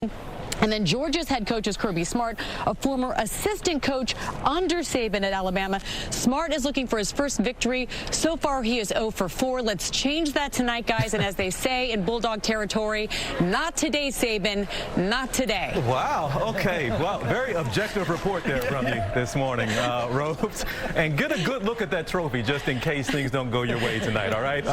And then Georgia's head coach is Kirby Smart, a former assistant coach under Saban at Alabama. Smart is looking for his first victory. So far, he is 0 for 4. Let's change that tonight, guys. And as they say in Bulldog territory, not today, Saban, not today. Wow. Okay. Well, very objective report there from you this morning, Robes. And get a good look at that trophy just in case things don't go your way tonight. All right.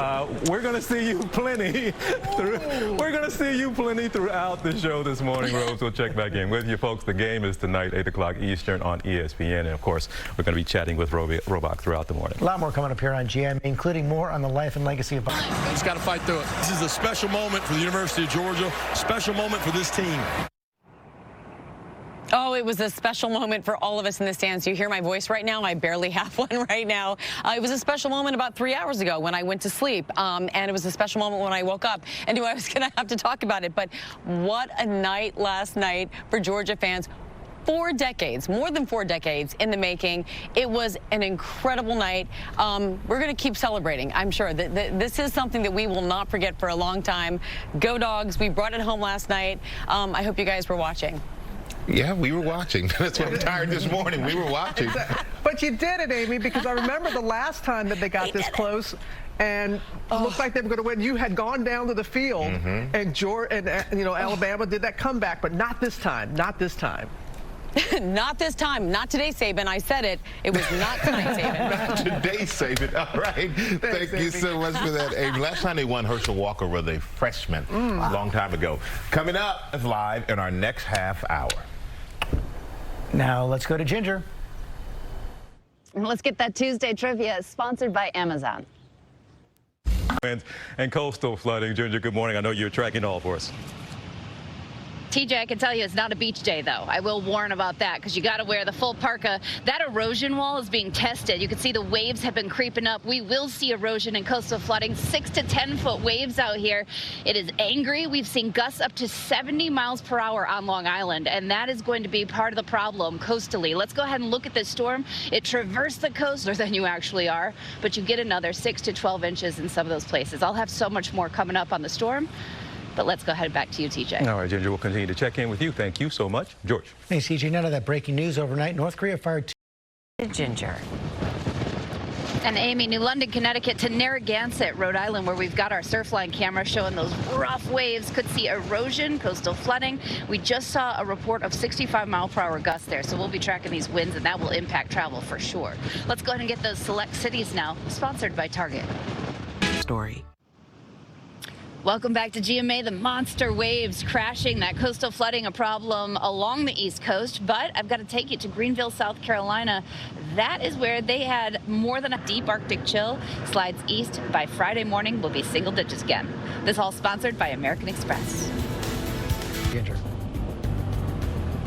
We're going to see you plenty. We're going to see you plenty throughout the show this morning, Robes. We'll check back in with you, folks. The game is tonight, 8 o'clock Eastern on ESPN. And, of course, we're going to be chatting with Ms.Robach throughout the morning. A lot more coming up here on GM, including more on the life and legacy of boxing. Just got to fight through it. This is a special moment for the University of Georgia, special moment for this team. Oh, it was a special moment for all of us in the stands. You hear my voice right now? I barely have one right now. It was a special moment about 3 hours ago when I went to sleep. And it was a special moment when I woke up and knew I was going to have to talk about it. But what a night last night for Georgia fans. 4 decades, more than 4 decades in the making. It was an incredible night. We're going to keep celebrating, I'm sure. This is something that we will not forget for a long time. Go Dogs. We brought it home last night. I hope you guys were watching. Yeah, we were watching. That's why I'm tired this morning. We were watching. But you did it, Amy, because I remember the last time that they got this close and looked like they were going to win. You had gone down to the field, and Georgia and Alabama did that comeback, but not this time. Not this time. Not this time. Not today, Saban. I said it. It was not tonight, Saban. Not today, Saban. All right. Thank you so much for that, Amy. Last time they won, Herschel Walker was a freshman a long time ago. Coming up is live in our next half hour. Now let's go to Ginger. Let's get that Tuesday trivia sponsored by Amazon. And coastal flooding. Ginger, good morning. I know you're tracking all for us. TJ, I can tell you it's not a beach day, though. I will warn about that because you got to wear the full parka. That erosion wall is being tested. You can see the waves have been creeping up. We will see erosion and coastal flooding, 6 to 10 foot waves out here. It is angry. We've seen gusts up to 70 miles per hour on Long Island, and that is going to be part of the problem coastally. Let's go ahead and look at this storm. It traversed the coast more than you actually are, but you get another 6 to 12 inches in some of those places. I'll have so much more coming up on the storm. But let's go ahead back to you, TJ. All right, Ginger, we'll continue to check in with you. Thank you so much. George. Thanks, TJ. None of that breaking news overnight. North Korea fired Ginger. And Amy, New London, Connecticut to Narragansett, Rhode Island, where we've got our Surfline camera showing those rough waves. Could see erosion, coastal flooding. We just saw a report of 65-mile-per-hour gusts there, so we'll be tracking these winds, and that will impact travel for sure. Let's go ahead and get those select cities now, sponsored by Target. Story. Welcome back to GMA. The monster waves crashing, that coastal flooding a problem along the East Coast. But I've got to take you to Greenville, South Carolina. That is where they had more than a deep Arctic chill. Slides east by Friday morning will be single digits again. This all sponsored by American Express. Ginger.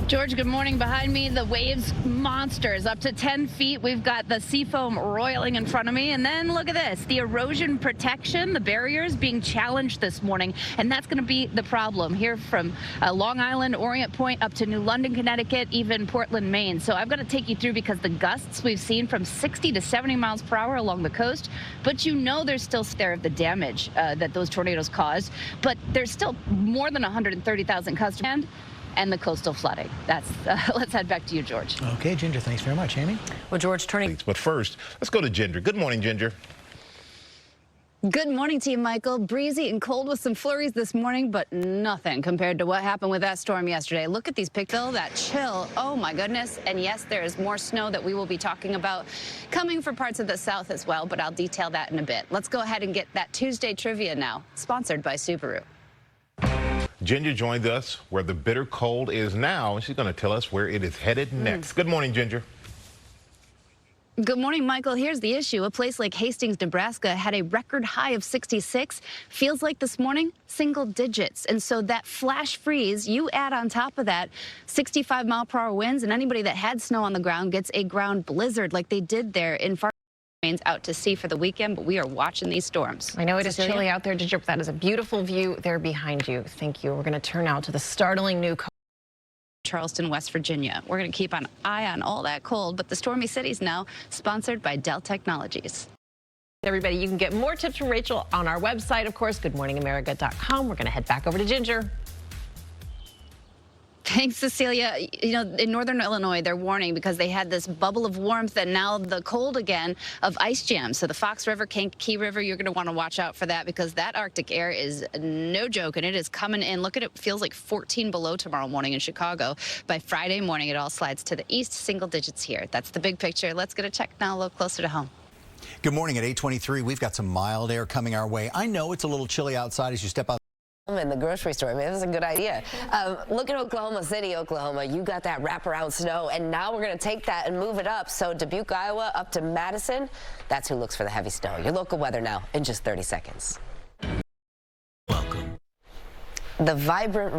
George, good morning. Behind me, the waves monsters up to 10 feet. We've got the sea foam roiling in front of me. And then look at this, the erosion protection, the barriers being challenged this morning. And that's going to be the problem here from Long Island, Orient Point up to New London, Connecticut, even Portland, Maine. So I've got to take you through because the gusts we've seen from 60 to 70 miles per hour along the coast. But you know there's still there of the damage that those tornadoes caused. But there's still more than 130,000 customers. And the coastal flooding. That's let's head back to you, George. Okay, Ginger, thanks very much. Amy? Well, George, turning. But first, let's go to Ginger. Good morning, Ginger. Good morning to you, Michael. Breezy and cold with some flurries this morning, but nothing compared to what happened with that storm yesterday. Look at these pictures, that chill. Oh, my goodness. And yes, there is more snow that we will be talking about coming for parts of the south as well, but I'll detail that in a bit. Let's go ahead and get that Tuesday trivia now, sponsored by Subaru. Ginger joined us where the bitter cold is now, and she's going to tell us where it is headed next. Good morning, Ginger. Good morning, Michael. Here's the issue. A place like Hastings, Nebraska had a record high of 66. Feels like this morning, single digits. And so that flash freeze, you add on top of that 65-mile-per-hour winds, and anybody that had snow on the ground gets a ground blizzard like they did there in out to sea for the weekend, but we are watching these storms. I know it is chilly out there, Ginger, but that is a beautiful view there behind you. Thank you. We're going to turn now to the startling new Charleston, West Virginia. We're going to keep an eye on all that cold, but the stormy cities now, sponsored by Dell Technologies. Everybody, you can get more tips from Rachel on our website, of course, goodmorningamerica.com. We're going to head back over to Ginger. Thanks, Cecilia. You know, in northern Illinois, they're warning because they had this bubble of warmth and now the cold again of ice jams. So the Fox River, Kankakee River, you're going to want to watch out for that because that Arctic air is no joke and it is coming in. Look at it, feels like 14 below tomorrow morning in Chicago. By Friday morning, it all slides to the east, single digits here. That's the big picture. Let's get a check now a little closer to home. Good morning. At 8:23, we've got some mild air coming our way. I know it's a little chilly outside as you step out in the grocery store. I mean, this is a good idea. Look at Oklahoma City, Oklahoma. You got that wraparound snow, and now we're going to take that and move it up. So Dubuque, Iowa, up to Madison. That's who looks for the heavy snow. Your local weather now in just 30 seconds. Welcome. The vibrant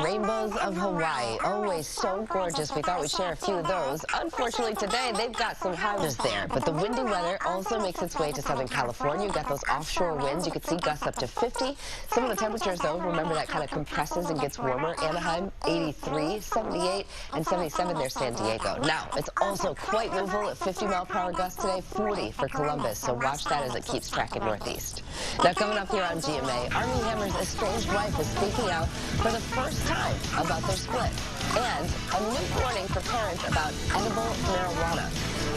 rainbows of Hawaii, always so gorgeous. We thought we'd share a few of those. Unfortunately, today they've got some highs there, but the windy weather also makes its way to Southern California. You got those offshore winds. You can see gusts up to 50. Some of the temperatures, though, remember that kind of compresses and gets warmer. Anaheim, 83, 78, and 77 there, San Diego. Now, it's also quite windful at 50-mile-per-hour gusts today, 40 for Columbus, so watch that as it keeps tracking northeast. Now, coming up here on GMA, Armie Hammer's estranged wife is speaking out for the first time about their split, and a new warning for parents about edible marijuana.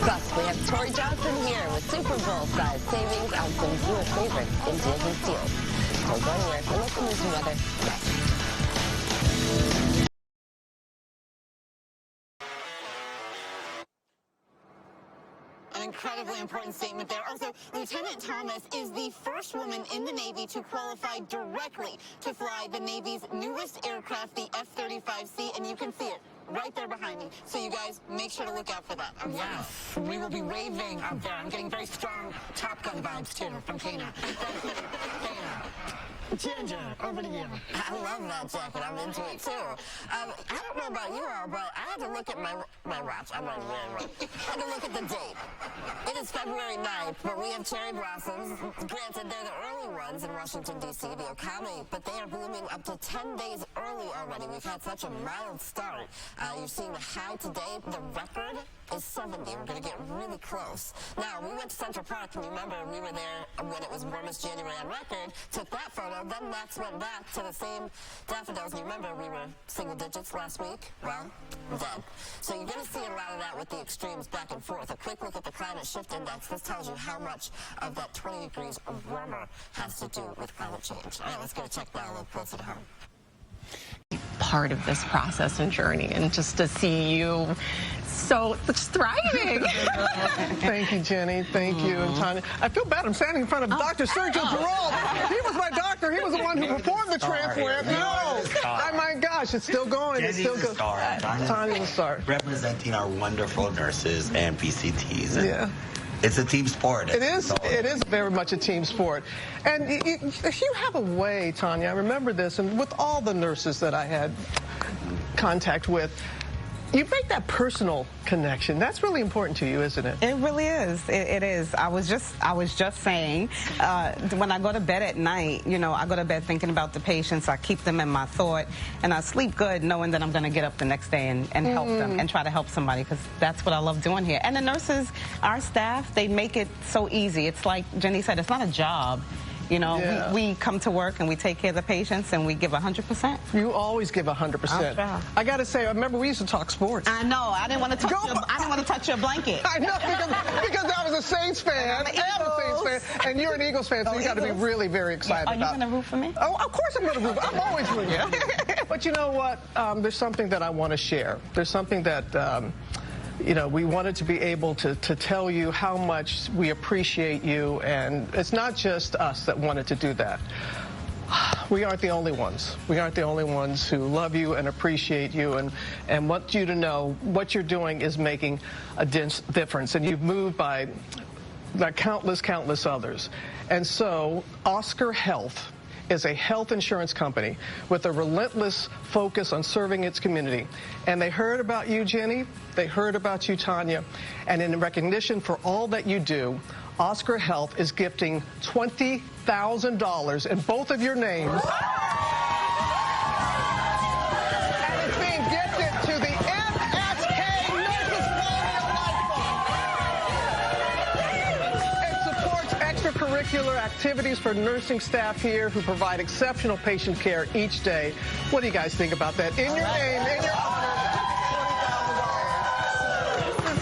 Plus, we have Tori Johnson here with Super Bowl-sized savings on some viewer favorites in deals and steals. Don't go anywhere for local news and weather next. An incredibly important statement there. Also, Lieutenant Thomas is the first woman in the Navy to qualify directly to fly the Navy's newest aircraft, the F-35C, and you can see it right there behind me. So you guys, make sure to look out for that. Okay? Yes, we will be waving out there. I'm getting very strong Top Gun vibes, too, from Kana. Kana. Ginger, over to you. I love that jacket. I'm into it, too. I don't know about you all, but I had to look at my watch. I'm not wearing one. I had to look at the date. It is February 9th, but we have cherry blossoms. Granted, they're the early ones in Washington, D.C., the Okami, but they are blooming up to 10 days early already. We've had such a mild start. You're seeing the high today. The record is 70. We're going to get really close. Now, we went to Central Park, and you remember we were there when it was warmest January on record, took that photo. Then Max went back to the same daffodils. And you remember we were single digits last week? Well, dead. So you're going to see a lot of that with the extremes back and forth. A quick look at the climate shift index. This tells you how much of that 20 degrees warmer has to do with climate change. All right, let's get a check now a little closer to home. Part of this process and journey, and just to see you so thriving. Thank you, Jenny. Thank you, and Tanya. I feel bad. I'm standing in front of Dr. Sergio Giralt. He was my doctor. He was the one who performed the transplant. No. Oh, my gosh. It's still going. It's still going. Tanya's the star. Representing our wonderful nurses and PCTs. And yeah. It's a team sport. It is. It is very much a team sport. And if you have a way, Tanya, I remember this, and with all the nurses that I had contact with, you make that personal connection. That's really important to you, isn't it? It really is. It is. I was just saying, when I go to bed at night, you know, I go to bed thinking about the patients. I keep them in my thought, and I sleep good knowing that I'm going to get up the next day and help them and try to help somebody, because that's what I love doing here. And the nurses, our staff, they make it so easy. It's like Jenny said, it's not a job. You know, yeah. we come to work and we take care of the patients and we give 100%. You always give 100%. I got to say, I remember we used to talk sports. I know. I didn't want to touch your blanket. I know, because I was a Saints fan. I am a Saints fan, and you're an Eagles fan, so you got to be really very excited about it. Are you going to root for me? Oh, of course I'm going to root. I'm always rooting. But you know what? There's something that I want to share. There's something that you know, we wanted to be able to tell you how much we appreciate you, and it's not just us that wanted to do that. We aren't the only ones. We aren't the only ones who love you and appreciate you and want you to know what you're doing is making a difference, and you've moved by countless others. And so Oscar Health is a health insurance company with a relentless focus on serving its community. And they heard about you, Jenny. They heard about you, Tanya. And in recognition for all that you do, Oscar Health is gifting $20,000 in both of your names. And it's being gifted to the MSK Nurses Quality of Life Fund. It supports extracurricular extracurricular activities for nursing staff here who provide exceptional patient care each day. What do you guys think about that? In your name, in your honor,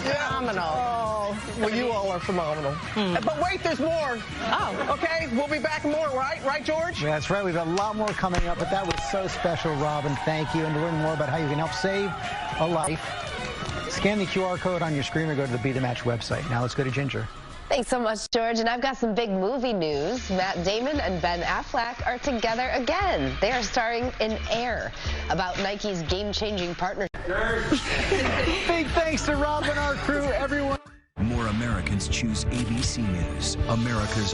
Phenomenal. Oh, well, you all are phenomenal. But wait, there's more. Oh. Okay, we'll be back more, right? Right, George? Yeah, that's right. We've got a lot more coming up, but that was so special, Robin. Thank you. And to learn more about how you can help save a life, scan the QR code on your screen or go to the Be The Match website. Now let's go to Ginger. Thanks so much, George. And I've got some big movie news. Matt Damon and Ben Affleck are together again. They are starring in Air, about Nike's game-changing partnership. Big thanks to Rob and our crew, everyone. More Americans choose ABC News, America's.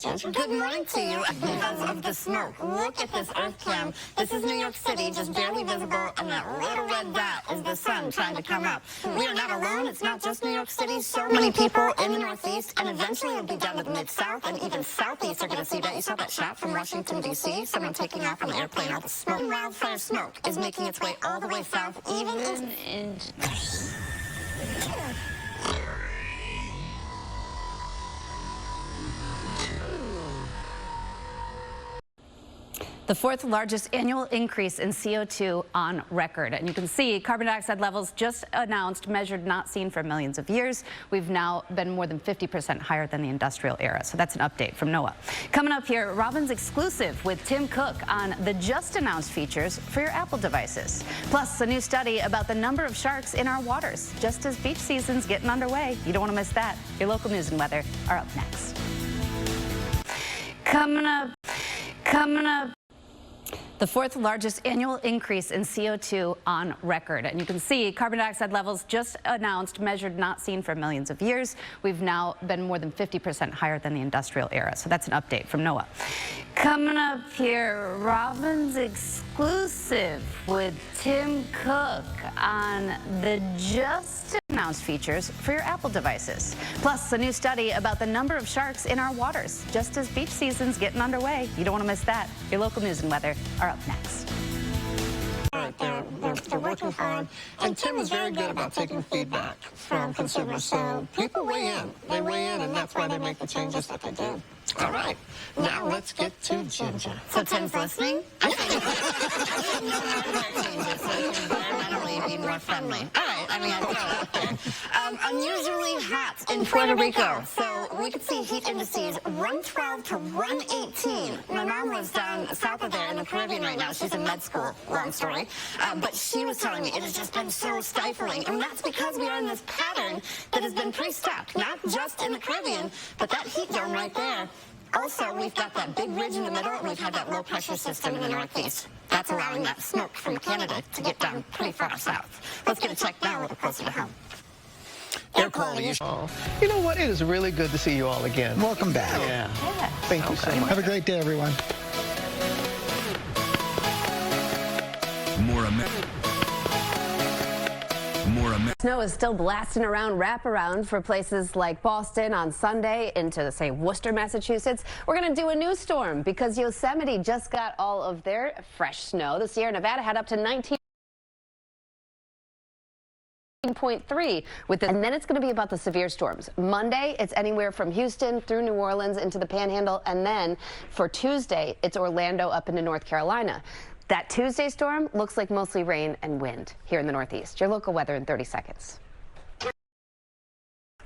Good morning to you. Because of the smoke, look at this Earth cam. This is New York City, just barely visible, and that little red dot is the sun trying to come up. We are not alone. It's not just New York City. So many people in the Northeast, and eventually it'll be down to the Mid-South, and even Southeast are going to see that. You saw that shot from Washington, D.C., someone taking off on the airplane. All the smoke, wildfire smoke, is making its way all the way south, even in... The fourth largest annual increase in CO2 on record. And you can see carbon dioxide levels just announced, measured, not seen for millions of years. We've now been more than 50% higher than the industrial era. So that's an update from NOAA. Coming up here, Robin's exclusive with Tim Cook on the just announced features for your Apple devices. Plus, a new study about the number of sharks in our waters, just as beach season's getting underway. You don't want to miss that. Your local news and weather are up next. Coming up. The fourth largest annual increase in CO2 on record. And you can see carbon dioxide levels just announced, measured, not seen for millions of years. We've now been more than 50% higher than the industrial era. So that's an update from NOAA. Coming up here, Robin's exclusive with Tim Cook on the just announced features for your Apple devices. Plus, a new study about the number of sharks in our waters, just as beach season's getting underway. You don't want to miss that. Your local news and weather are up next. They're working hard, and Tim is very good about taking feedback from consumers. So people weigh in. They weigh in, and that's why they make the changes that they do. All right, now let's get to Ginger. So Tim's listening? I think no matter changes, so we can environmentally be more friendly. All right, I mean, I throw it out there. Unusually hot in Puerto Rico. So we could see heat indices 112 to 118. My mom lives down south of there in the Caribbean right now. She's in med school, long story. But she was telling me it has just been so stifling. And that's because we are in this pattern that has been pretty stuck, not just in the Caribbean, but that heat dome right there. Also, we've got that big ridge in the middle, and we've had that low-pressure system in the northeast. That's allowing that smoke from Canada to get down pretty far south. Let's get a check now a little closer to home. Air quality issue. You know what? It is really good to see you all again. Welcome back. Yeah. Thank you so much. Have a great day, everyone. Snow is still blasting around wraparound for places like Boston on Sunday into, say, Worcester, Massachusetts. We're going to do a new storm because Yosemite just got all of their fresh snow. The Sierra Nevada had up to 19.3 with this, and then it's going to be about the severe storms. Monday, it's anywhere from Houston through New Orleans into the Panhandle, and then for Tuesday, it's Orlando up into North Carolina. That Tuesday storm looks like mostly rain and wind here in the Northeast. Your local weather in 30 seconds.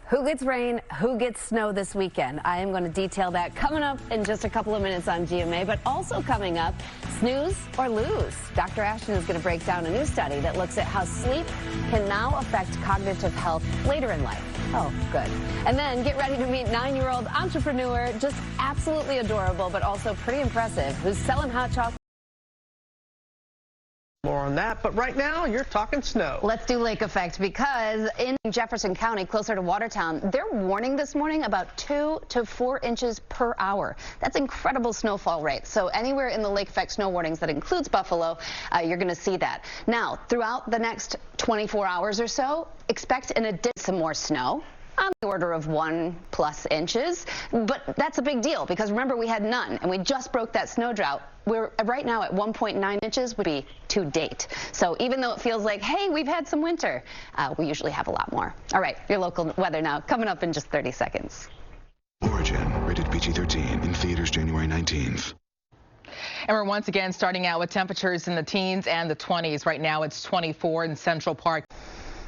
Who gets rain? Who gets snow this weekend? I am going to detail that coming up in just a couple of minutes on GMA, but also coming up, snooze or lose. Dr. Ashton is going to break down a new study that looks at how sleep can now affect cognitive health later in life. Oh, good. And then get ready to meet 9-year-old entrepreneur, just absolutely adorable, but also pretty impressive, who's selling hot chocolate. More on that, but right now you're talking snow. Let's do lake effect because in Jefferson County, closer to Watertown, they're warning this morning about 2 to 4 inches per hour. That's incredible snowfall rate. So anywhere in the lake effect snow warnings that includes Buffalo, you're going to see that. Now, throughout the next 24 hours or so, expect some more snow. On the order of 1+ inches, but that's a big deal because remember we had none and we just broke that snow drought. We're right now at 1.9 inches would be to date. So even though it feels like, hey, we've had some winter, we usually have a lot more. All right, your local weather now coming up in just 30 seconds. Origin, rated B. PG-13 in theaters January 19th. And we're once again starting out with temperatures in the teens and the 20s. Right now it's 24 in Central Park.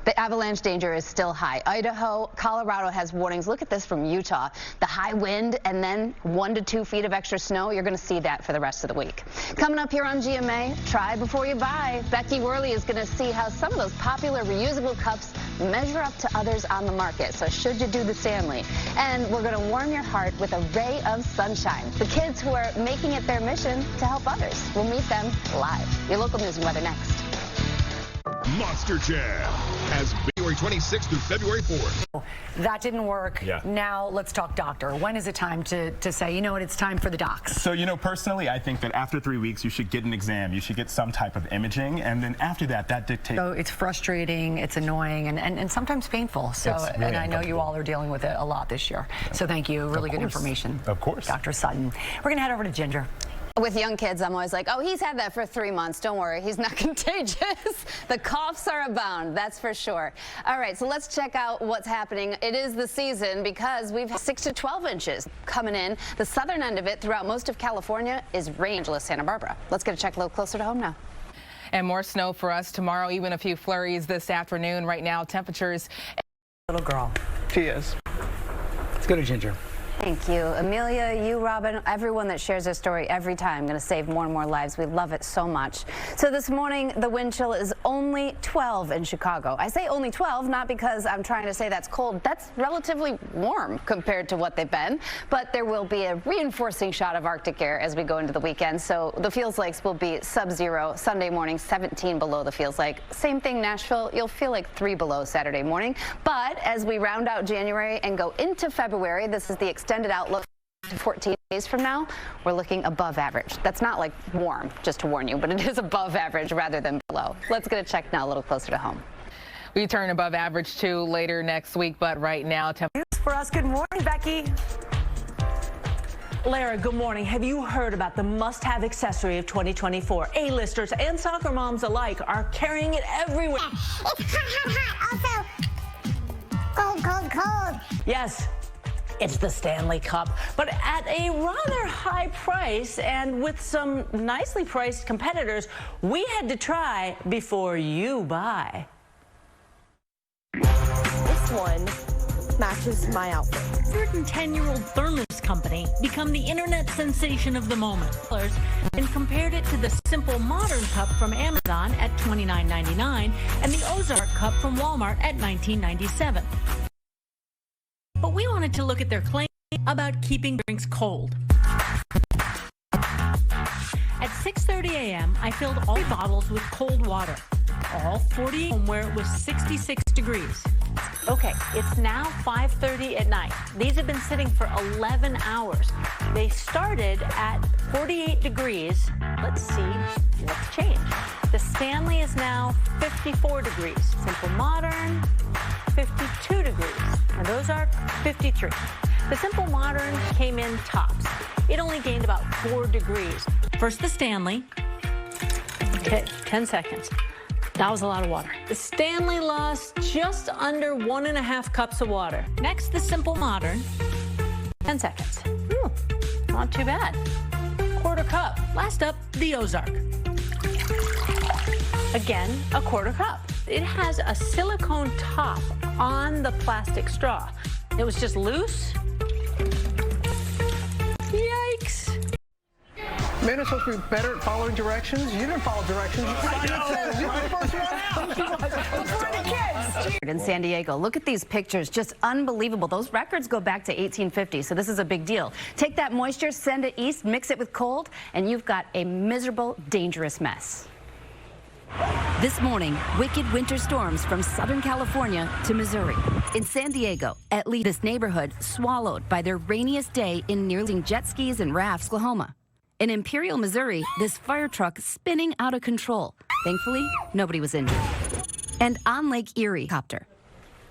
The avalanche danger is still high. Idaho, Colorado has warnings. Look at this from Utah. The high wind and then 1 to 2 feet of extra snow. You're going to see that for the rest of the week. Coming up here on GMA, try before you buy. Becky Worley is going to see how some of those popular reusable cups measure up to others on the market. So should you do the Stanley? And we're going to warm your heart with a ray of sunshine. The kids who are making it their mission to help others. We'll meet them live. Your local news and weather next. Monster Jam has February 26th through February 4th. That didn't work. Yeah. Now let's talk doctor. When is it time to say, you know what, it's time for the docs? So, personally, I think that after 3 weeks, you should get an exam. You should get some type of imaging. And then after that, that dictates. So it's frustrating, it's annoying, and sometimes painful. So, really and I know you all are dealing with it a lot this year. So thank you. Really good information. Of course. Dr. Sutton. We're going to head over to Ginger. With young kids, I'm always like, oh, he's had that for 3 months. Don't worry, he's not contagious. The coughs are abound, that's for sure. All right, so let's check out what's happening. It is the season because we've 6 to 12 inches coming in. The southern end of it throughout most of California is rain. Santa Barbara. Let's get a check a little closer to home now. And more snow for us tomorrow, even a few flurries this afternoon. Right now, temperatures. Little girl. She is. Let's go to Ginger. Thank you. Amelia, you, Robin, everyone that shares their story every time going to save more and more lives. We love it so much. So this morning, the wind chill is only 12 in Chicago. I say only 12, not because I'm trying to say that's cold. That's relatively warm compared to what they've been. But there will be a reinforcing shot of Arctic air as we go into the weekend. So the feels likes will be sub-zero Sunday morning, 17 below the feels like. Same thing, Nashville. You'll feel like 3 below Saturday morning. But as we round out January and go into February, this is the extended outlook to 14 days from now, we're looking above average. That's not like warm, just to warn you, but it is above average rather than below. Let's get a check now a little closer to home. We turn above average too later next week, but right now. For us, good morning, Becky. Lara, good morning. Have you heard about the must-have accessory of 2024? A-listers and soccer moms alike are carrying it everywhere. It's hot. Also, cold. Yes. It's the Stanley Cup, but at a rather high price and with some nicely priced competitors we had to try before you buy. This one matches my outfit. 110-year-old thermos company become the internet sensation of the moment and compared it to the Simple Modern Cup from Amazon at $29.99 and the Ozark Cup from Walmart at $19.97. But we wanted to look at their claim about keeping drinks cold. At 6:30 a.m., I filled all bottles with cold water, all 40 where it was 66 degrees. Okay, it's now 5:30 at night. These have been sitting for 11 hours. They started at 48 degrees. Let's see what's changed. The Stanley is now 54 degrees. Simple Modern, 52 degrees. And those are 53. The Simple Modern came in tops. It only gained about 4 degrees. First the Stanley. Okay, 10 seconds. That was a lot of water. The Stanley lost just under 1.5 cups of water. Next, the Simple Modern. 10 seconds. Not too bad. Quarter cup. Last up, the Ozark. Again, a quarter cup. It has a silicone top on the plastic straw. It was just loose. Yikes. Men are supposed to be better at following directions. You didn't follow directions. You were the first one out. In San Diego, look at these pictures, just unbelievable. Those records go back to 1850, so this is a big deal. Take that moisture, send it east, mix it with cold, and you've got a miserable, dangerous mess. This morning, wicked winter storms from Southern California to Missouri. In San Diego, at least this neighborhood swallowed by their rainiest day in nearly jet skis and rafts, Oklahoma. In Imperial, Missouri, this fire truck spinning out of control. Thankfully, nobody was injured. And on Lake Erie, copter.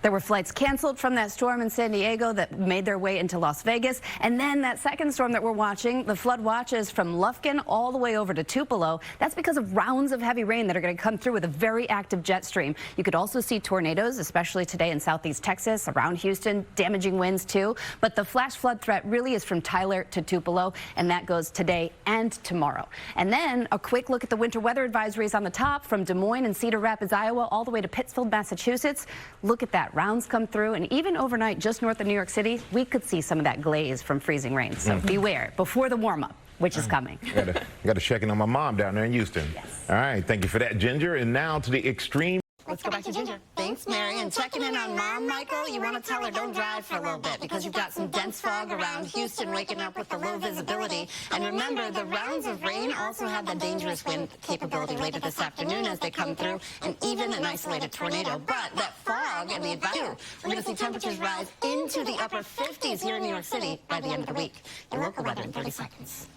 There were flights canceled from that storm in San Diego that made their way into Las Vegas. And then that second storm that we're watching, the flood watches from Lufkin all the way over to Tupelo. That's because of rounds of heavy rain that are going to come through with a very active jet stream. You could also see tornadoes, especially today in southeast Texas, around Houston, damaging winds too. But the flash flood threat really is from Tyler to Tupelo, and that goes today and tomorrow. And then a quick look at the winter weather advisories on the top from Des Moines and Cedar Rapids, Iowa, all the way to Pittsfield, Massachusetts. Look at that. Rounds come through, and even overnight just north of New York City, we could see some of that glaze from freezing rain. So beware before the warm-up, which is coming. Got to check in on my mom down there in Houston. Yes. All right, thank you for that, Ginger. And now to the extreme. Let's go back to Ginger. Thanks, Mary. And checking in on Mom, Michael, you want to tell her don't drive for a little bit because you've got some dense fog around Houston, waking up with the low visibility. And remember, the rounds of rain also have the dangerous wind capability later this afternoon as they come through, and even an isolated tornado. But that fog and the advice, we're going to see temperatures rise into the upper 50s here in New York City by the end of the week. Your local weather in 30 seconds.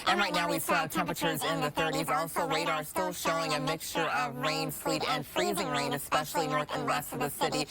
And right now we saw temperatures in the 30s. Also, radar still showing a mixture of rain, sleet, and freezing rain, especially north and west of the city.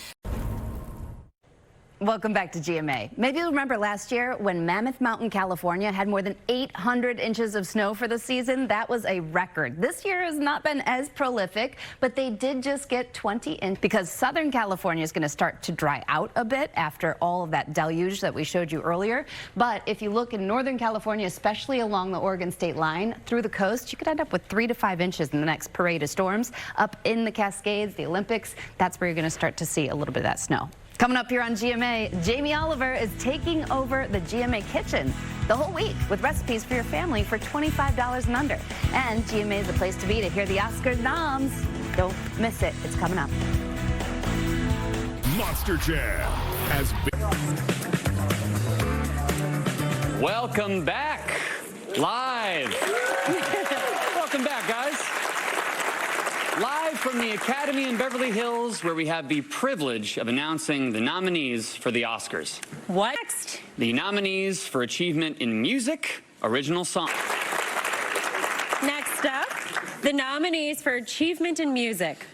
Welcome back to GMA. Maybe you remember last year when Mammoth Mountain, California had more than 800 inches of snow for the season. That was a record. This year has not been as prolific, but they did just get 20 inches because Southern California is going to start to dry out a bit after all of that deluge that we showed you earlier. But if you look in Northern California, especially along the Oregon state line through the coast, you could end up with 3 to 5 inches in the next parade of storms. Up in the Cascades, the Olympics, that's where you're going to start to see a little bit of that snow. Coming up here on GMA, Jamie Oliver is taking over the GMA kitchen the whole week with recipes for your family for $25 and under. And GMA is the place to be to hear the Oscar noms. Don't miss it. It's coming up. Monster Jam has been... Welcome back. Live. Welcome back, guys. Live from the Academy in Beverly Hills, where we have the privilege of announcing the nominees for the Oscars. What? Next. The nominees for Achievement in Music, Original Song. Next up, the nominees for Achievement in Music.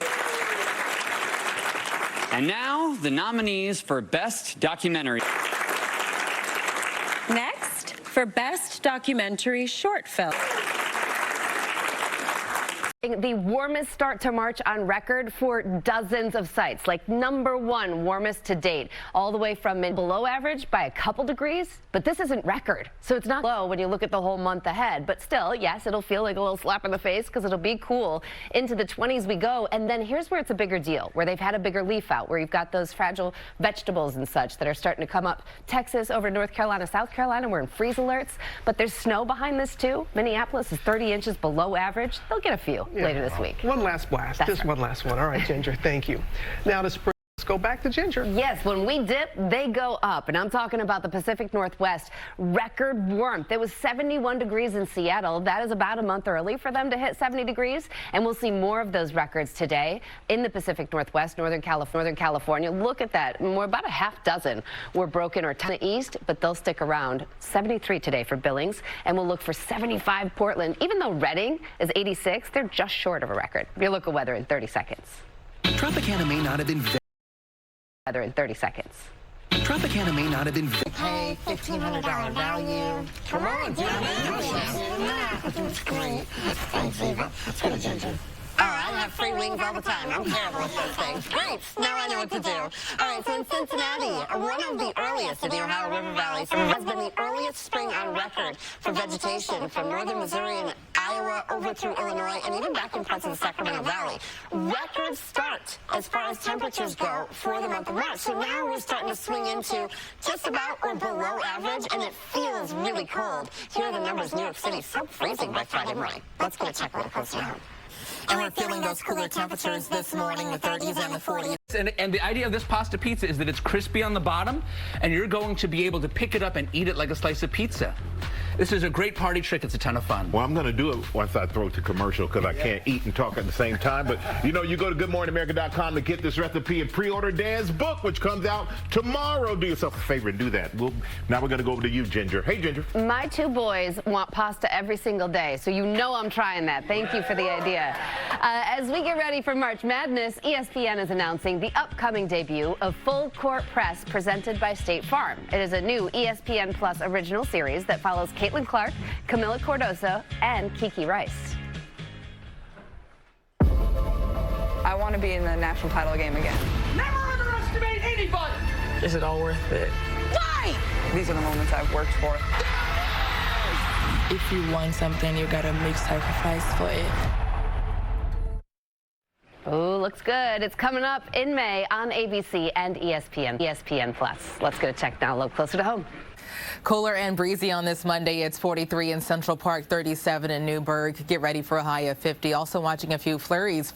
And now, the nominees for Best Documentary. Next, for Best Documentary Short Film. The warmest start to March on record for dozens of sites, like #1 warmest to date, all the way from below average by a couple degrees. But this isn't record, so it's not low when you look at the whole month ahead. But still, yes, it'll feel like a little slap in the face because it'll be cool. Into the 20s we go, and then here's where it's a bigger deal, where they've had a bigger leaf out, where you've got those fragile vegetables and such that are starting to come up. Texas, over North Carolina, South Carolina, we're in freeze alerts, but there's snow behind this too. Minneapolis is 30 inches below average. They'll get a few later this week. One last blast. Just one last one. All right, Ginger, thank you. Now to spring. Let's go back to Ginger. Yes, when we dip, they go up. And I'm talking about the Pacific Northwest. Record warmth. It was 71 degrees in Seattle. That is about a month early for them to hit 70 degrees. And we'll see more of those records today in the Pacific Northwest, Northern California. Look at that. More about a half dozen were broken or ton east, but they'll stick around. 73 today for Billings. And we'll look for 75 Portland. Even though Redding is 86, they're just short of a record. Your local weather in 30 seconds. Tropicana may not have been weather in 30 seconds. Tropicana may not have been Hey, $1,500 value. Come on, it's great. Thanks, Eva. Let's go to Ginger. Oh, I have free wings all the time. I'm terrible with those things. Great. Now I know what to do. All right, so in Cincinnati, one of the earliest in the Ohio River Valley, has been the earliest spring on record for vegetation from northern Missouri and Iowa over through Illinois and even back in parts of the Sacramento Valley. Record start as far as temperatures go for the month of March. So now we're starting to swing into just about or below average, and it feels really cold. Here are the numbers. New York City, so freezing by Friday morning. Let's go check a little closer out. And we're feeling those cooler temperatures this morning, the 30s and the 40s. And the idea of this pasta pizza is that it's crispy on the bottom, and you're going to be able to pick it up and eat it like a slice of pizza. This is a great party trick. It's a ton of fun. Well, I'm going to do it once I throw it to commercial because I can't eat and talk at the same time. But, you know, you go to goodmorningamerica.com to get this recipe and pre-order Dan's book, which comes out tomorrow. Do yourself a favor and do that. Now we're going to go over to you, Ginger. Hey, Ginger. My two boys want pasta every single day, so you know I'm trying that. Thank you for the idea. As we get ready for March Madness, ESPN is announcing the upcoming debut of Full Court Press presented by State Farm. It is a new ESPN Plus original series that follows Caitlin Clark, Camila Cordoso, and Kiki Rice. I want to be in the national title game again. Never underestimate anybody! Is it all worth it? Why? These are the moments I've worked for. If you want something, you gotta make sacrifice for it. Ooh, looks good. It's coming up in May on ABC and ESPN Plus. Let's get a check now, a little closer to home. Cooler and breezy on this Monday. It's 43 in Central Park, 37 in Newburgh. Get ready for a high of 50. Also watching a few flurries.